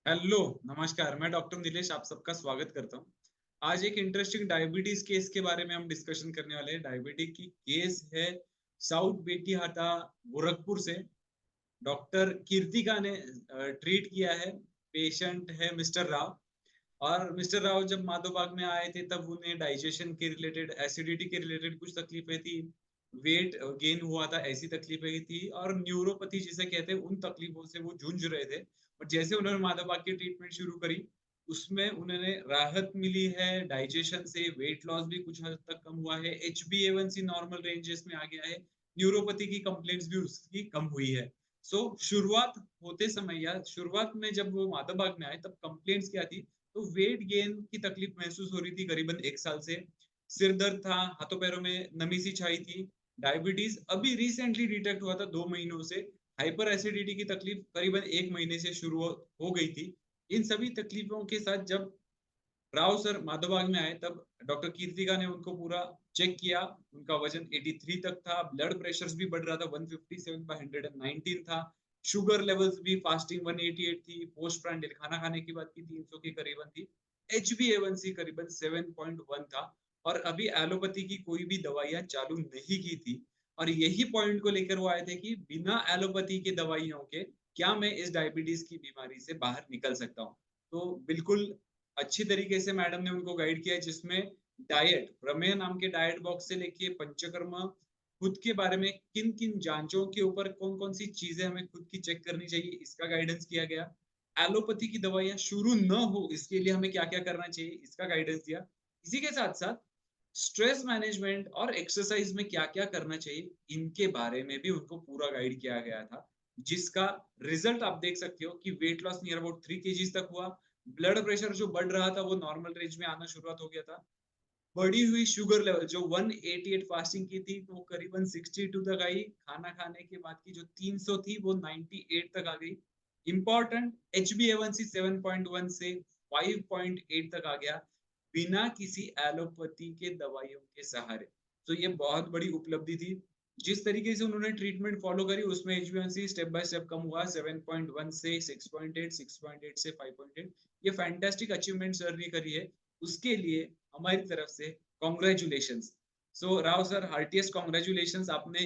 Hello, नमस्कार। मैं doctor Nilesh आप सबका स्वागत करता हूँ। आज एक इंटरेस्टिंग डायबिटीज केस के बारे में हम डिस्कशन करने वाले हैं। डायबिटीज की केस है साउथ बेतिहाता, गोरखपुर से। डॉक्टर कीर्तिका ने ट्रीट किया है। पेशेंट है मिस्टर राव। और मिस्टर राव जब माधोबाग में आए थे तब उन्हें डाइजेशन के रिलेटेड, एसिडिटी के रिलेटेड कुछ तकलीफें थी। वेट गेन हुआ था, ऐसी तकलीफें थी। और न्यूरोपैथी जिसे कहते हैं, उन तकलीफों से वो जूझ रहे थे। और जैसे उन्होंने माधोबाग की ट्रीटमेंट शुरू करी, उसमें उन्हें राहत मिली है डाइजेशन से। वेट लॉस भी कुछ हद तक कम हुआ है। HbA1c नॉर्मल रेंजेस में आ गया है। न्यूरोपैथी की कंप्लेंट्स भी उसकी कम हुई है। शुरुआत होते समय या शुरुआत में जब वो माधोबाग में आए तब कंप्लेंट्स क्या थी? तो वेट गेन की तकलीफ महसूस हो रही थी करीबन 1 साल से। सिर दर्द था, हाथों पैरों में नमी सी छाई थी। डायबिटीज अभी रिसेंटली डिटेक्ट हुआ था 2 महीनों से। हाइपर एसिडिटी की तकलीफ करीबन 1 महीने से शुरू हो गई थी। इन सभी तकलीफों के साथ जब राव सर माधोबाग में आए तब डॉक्टर कीर्तिका ने उनको पूरा चेक किया। उनका वजन 83 तक था, ब्लड प्रेशर भी बढ़ रहा था, 157/119 था। शुगर लेवल्स भी फास्टिंग 188 थी, पोस्ट प्रांडियल खाना खाने की बात की 300 के करीबन थी। HbA1c करीबन 7.1 था। और अभी एलोपैथी की कोई भी दवाइयां चालू नहीं की थी। और यही पॉइंट को लेकर वो आए थे कि बिना एलोपैथी के दवाइयों के क्या मैं इस डायबिटीज की बीमारी से बाहर निकल सकता हूँ। तो बिल्कुल अच्छी तरीके से मैडम ने उनको गाइड किया, जिसमें डाइट, प्रमेय नाम के डाइट बॉक्स से लेके पंचकर्मा, खुद के बारे में किन किन जांचों के ऊपर कौन कौन सी चीजें हमें खुद की चेक करनी चाहिए, इसका गाइडेंस किया गया। एलोपैथी की दवाइयां शुरू न हो इसके लिए हमें क्या क्या करना चाहिए, इसका गाइडेंस दिया। इसी के साथ साथ स्ट्रेस मैनेजमेंट और एक्सरसाइज में क्या क्या करना चाहिए, इनके बारे में भी उनको पूरा गाइड किया गया था। जिसका रिजल्ट आप देख सकते हो कि weight loss near about 3 kg तक हुआ। ब्लड प्रेशर जो बढ़ रहा था वो नॉर्मल रेंज में आना शुरुआत हो गया था। बढ़ी हुई शुगर लेवल जो 188 फास्टिंग की थी वो करीबन 62 तक आई। खाना खाने के बाद की जो 300 थी वो 98 तक आ गई। इंपॉर्टेंट, HbA1c 7.1 से 5.8 तक आ गया, बिना किसी एलोपैथी के दवाइयों के सहारे। तो ये बहुत बड़ी उपलब्धि थी। जिस तरीके से उन्होंने ट्रीटमेंट फॉलो करी उसमें HbA1c स्टेप बाय स्टेप कम हुआ, 7.1 से 6.8, 6.8 से 5.8। ये फैंटास्टिक अचीवमेंट सर ने करी है। उसके लिए हमारी तरफ से congratulation. Rao sir, heartiest congratulation, आपने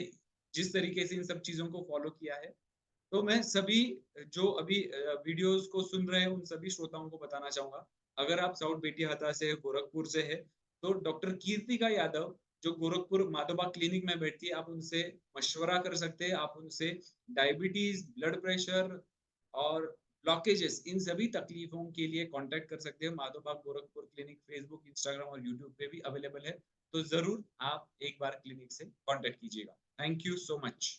जिस तरीके से इन सब चीजों को फॉलो किया है। तो मैं सभी जो अभी वीडियोस को सुन रहे हैं उन सभी श्रोताओं को बताना चाहूंगा, अगर आप साउथ बेतिहाता से, गोरखपुर से है, तो डॉक्टर कीर्तिका यादव जो गोरखपुर माधोबाग क्लिनिक में बैठती है, आप उनसे मशवरा कर सकते हैं। आप उनसे डायबिटीज, ब्लड प्रेशर और ब्लॉकेजेस, इन सभी तकलीफों के लिए कांटेक्ट कर सकते हैं। Madhobagh Gorakhpur clinic Facebook, Instagram और यूट्यूब पे भी अवेलेबल है। तो जरूर आप एक बार क्लिनिक से कांटेक्ट कीजिएगा। Thank you so much.